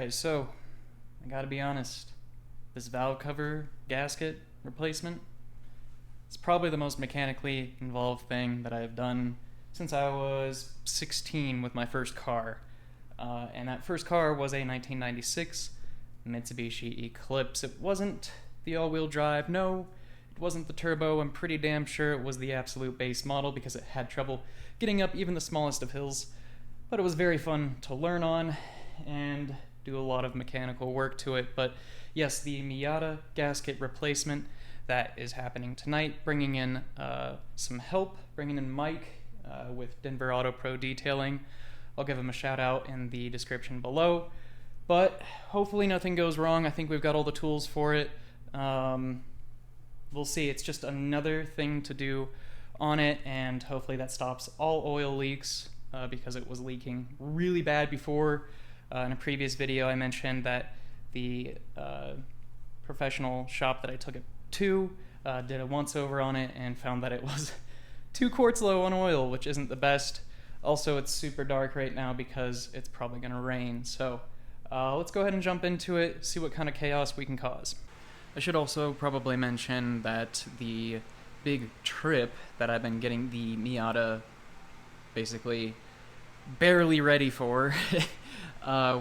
Alright, so I gotta be honest. This valve cover gasket replacement is probably the most mechanically involved thing that I've done since I was 16 with my first car. And that first car was a 1996 Mitsubishi Eclipse. It wasn't the all-wheel drive, no. It wasn't the turbo. I'm pretty damn sure it was the absolute base model because it had trouble getting up even the smallest of hills. But it was very fun to learn on and do a lot of mechanical work to it. But yes, the Miata gasket replacement, that is happening tonight, bringing in some help, bringing in Mike with Denver Auto Pro Detailing. I'll give him a shout out in the description below. But hopefully nothing goes wrong. I think we've got all the tools for it. We'll see. It's just another thing to do on it, and hopefully that stops all oil leaks because it was leaking really bad before. In a previous video, I mentioned that the professional shop that I took it to did a once-over on it and found that it was 2 quarts low on oil, which isn't the best. Also, it's super dark right now because it's probably going to rain. So let's go ahead and jump into it, see what kind of chaos we can cause. I should also probably mention that the big trip that I've been getting the Miata basically barely ready for,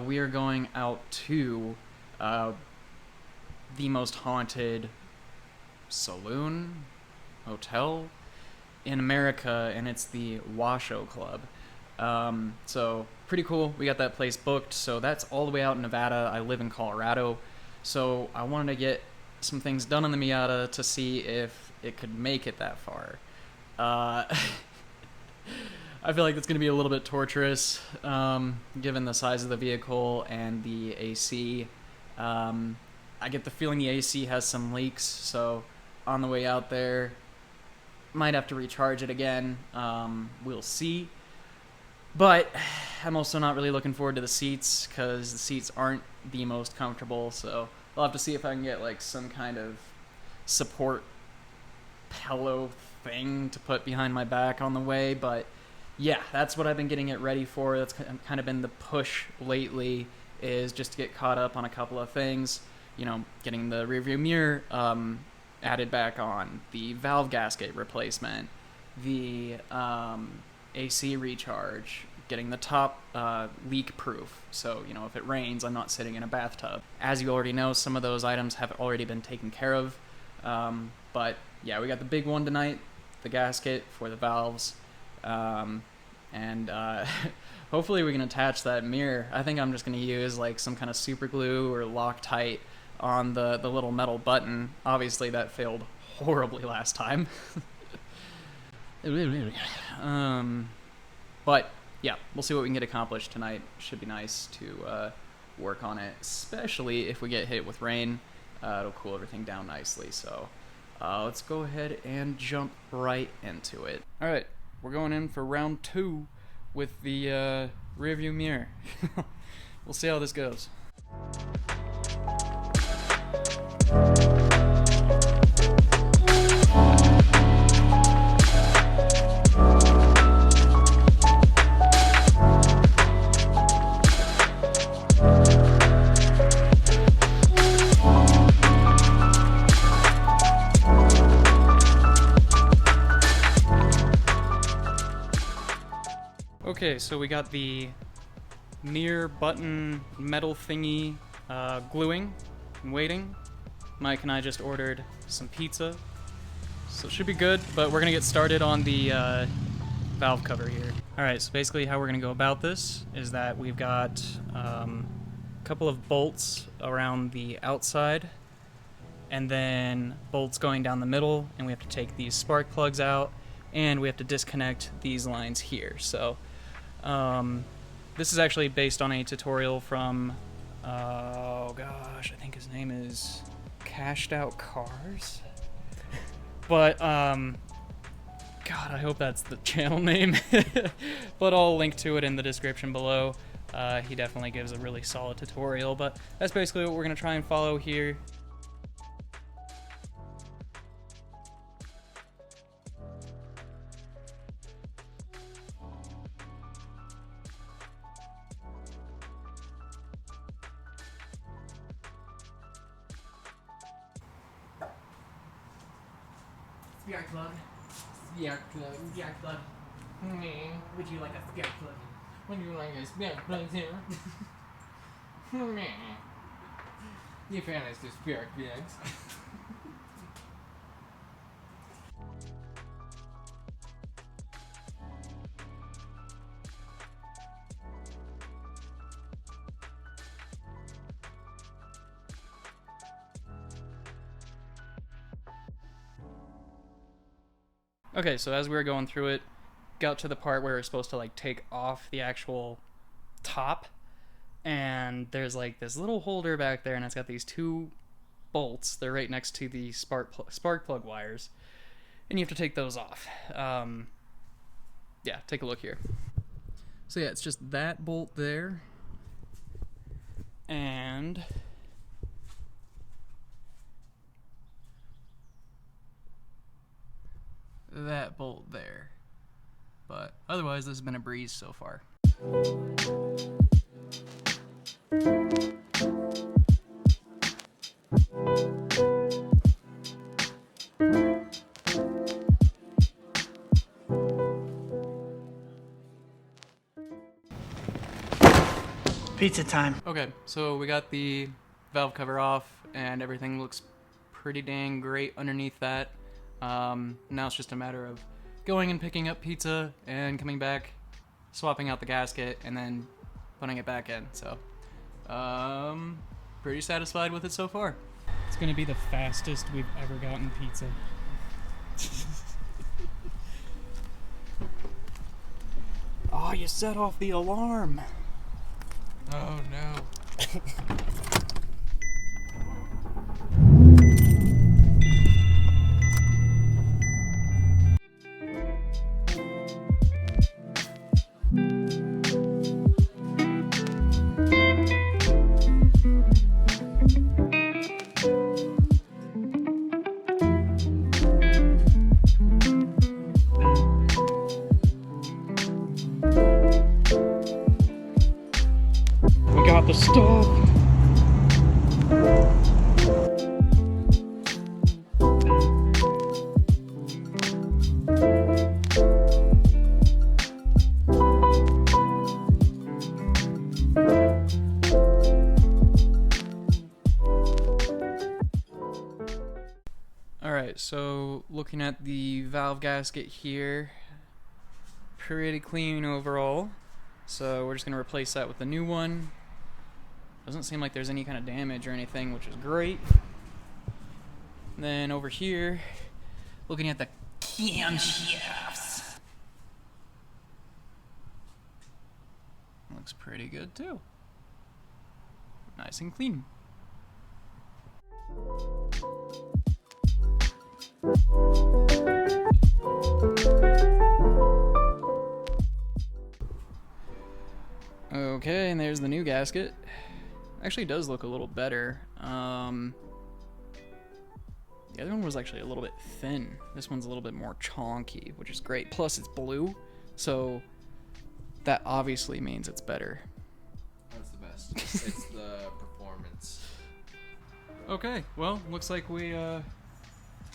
we are going out to the most haunted saloon, hotel in America, and it's the Washoe Club. So pretty cool. We got that place booked. So that's all the way out in Nevada. I live in Colorado, so I wanted to get some things done on the Miata to see if it could make it that far. I feel like it's going to be a little bit torturous, given the size of the vehicle and the AC. I get the feeling the AC has some leaks, so on the way out there, might have to recharge it again. We'll see. But I'm also not really looking forward to the seats because the seats aren't the most comfortable, so I'll have to see if I can get like some kind of support pillow thing to put behind my back on the way. But yeah, that's what I've been getting it ready for. That's kind of been the push lately, is just to get caught up on a couple of things. You know, getting the rearview mirror added back on, the valve gasket replacement, the AC recharge, getting the top leak proof, so you know if it rains I'm not sitting in a bathtub. As you already know, some of those items have already been taken care of, but yeah, we got the big one tonight, the gasket for the valves, and hopefully we can attach that mirror. I think I'm just going to use like some kind of super glue or Loctite on the little metal button. Obviously that failed horribly last time. But yeah, we'll see what we can get accomplished tonight. Should be nice to work on it, especially if we get hit with rain. It'll cool everything down nicely. So let's go ahead and jump right into it. All right, we're going in for round 2 with the rearview mirror. We'll see how this goes. Okay, so we got the mirror button metal thingy gluing and waiting. Mike and I just ordered some pizza, so it should be good, but we're gonna get started on the valve cover here. Alright, so basically how we're gonna go about this is that we've got a couple of bolts around the outside, and then bolts going down the middle, and we have to take these spark plugs out, and we have to disconnect these lines here. So this is actually based on a tutorial from, oh gosh, I think his name is Cashed Out Cars. But, God, I hope that's the channel name. But I'll link to it in the description below. He definitely gives a really solid tutorial, but that's basically what we're going to try and follow here. Spirit plug. Spirit plug. Spirit plug. Would you like a spirit plug? Would you like a spirit plug here? You finished the spirit plugs. Okay, so as we were going through it, got to the part where we're supposed to like take off the actual top, and there's like this little holder back there, and it's got these two bolts. They're right next to the spark plug wires, and you have to take those off. Yeah, take a look here. So yeah, it's just that bolt there, and that bolt there. But otherwise, this has been a breeze so far. Pizza time. Okay, so we got the valve cover off, and everything looks pretty dang great underneath that. Now it's just a matter of going and picking up pizza and coming back, swapping out the gasket, and then putting it back in. So, pretty satisfied with it so far. It's gonna be the fastest we've ever gotten pizza. Oh, you set off the alarm. Oh no. We got the stuff. Alright, so looking at the valve gasket here, pretty clean overall. So we're just going to replace that with the new one. Doesn't seem like there's any kind of damage or anything, which is great. And then over here, looking at the camshafts. Looks pretty good too. Nice and clean. Okay, and there's the new gasket. Actually does look a little better. The other one was actually a little bit thin. This one's a little bit more chonky, which is great. Plus it's blue, so that obviously means it's better. That's the best. It's the performance. Okay, well, looks like we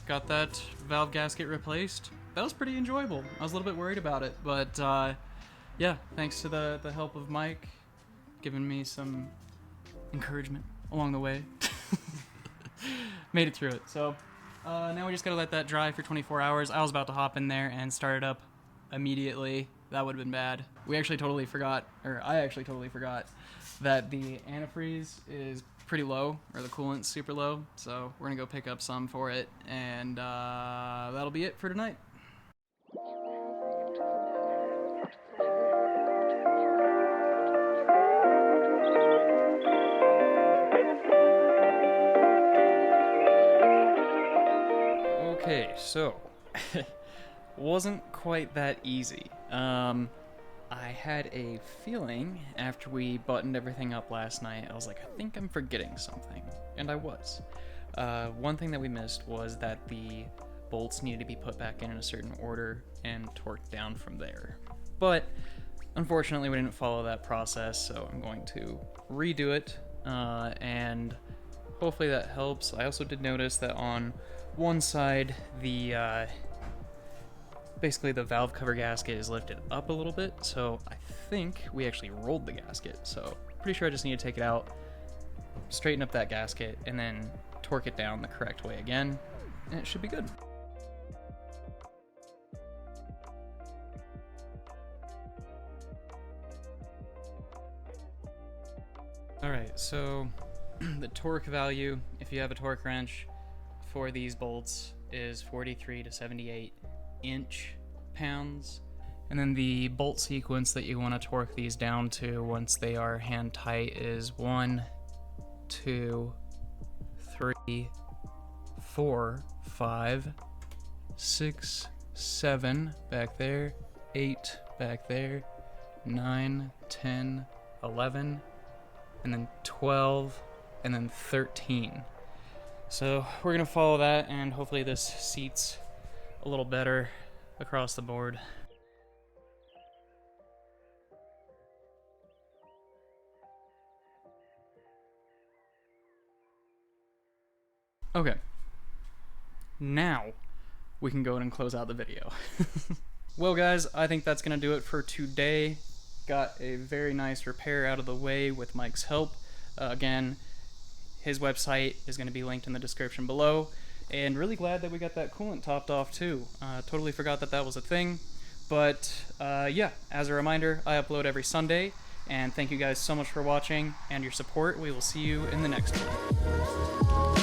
got that valve gasket replaced. That was pretty enjoyable. I was a little bit worried about it, but yeah, thanks to the help of Mike, giving me some encouragement along the way. Made it through it. So now we just gotta let that dry for 24 hours. I was about to hop in there and start it up immediately. That would have been bad. I actually totally forgot that the antifreeze is pretty low, or the coolant's super low. So we're gonna go pick up some for it, and that'll be it for tonight. Okay, so wasn't quite that easy. I had a feeling after we buttoned everything up last night, I was like, I think I'm forgetting something, and I was. One thing that we missed was that the bolts needed to be put back in a certain order and torqued down from there. But unfortunately, we didn't follow that process, so I'm going to redo it, and hopefully that helps. I also did notice that on one side, the basically the valve cover gasket is lifted up a little bit, so I think we actually rolled the gasket. So pretty sure I just need to take it out, straighten up that gasket, and then torque it down the correct way again, and it should be good. Alright, so the torque value, if you have a torque wrench, for these bolts is 43 to 78 inch-pounds. And then the bolt sequence that you want to torque these down to once they are hand tight is 1, 2, 3, 4, 5, 6, 7 back there, 8 back there, 9, 10, 11, and then 12, and then 13. So we're gonna follow that, and hopefully this seats a little better across the board. Okay, now we can go ahead and close out the video. Well guys, I think that's gonna do it for today. Got a very nice repair out of the way with Mike's help. Again, his website is going to be linked in the description below, and really glad that we got that coolant topped off too. Totally forgot that that was a thing, but yeah, as a reminder, I upload every Sunday, and thank you guys so much for watching and your support. We will see you in the next one.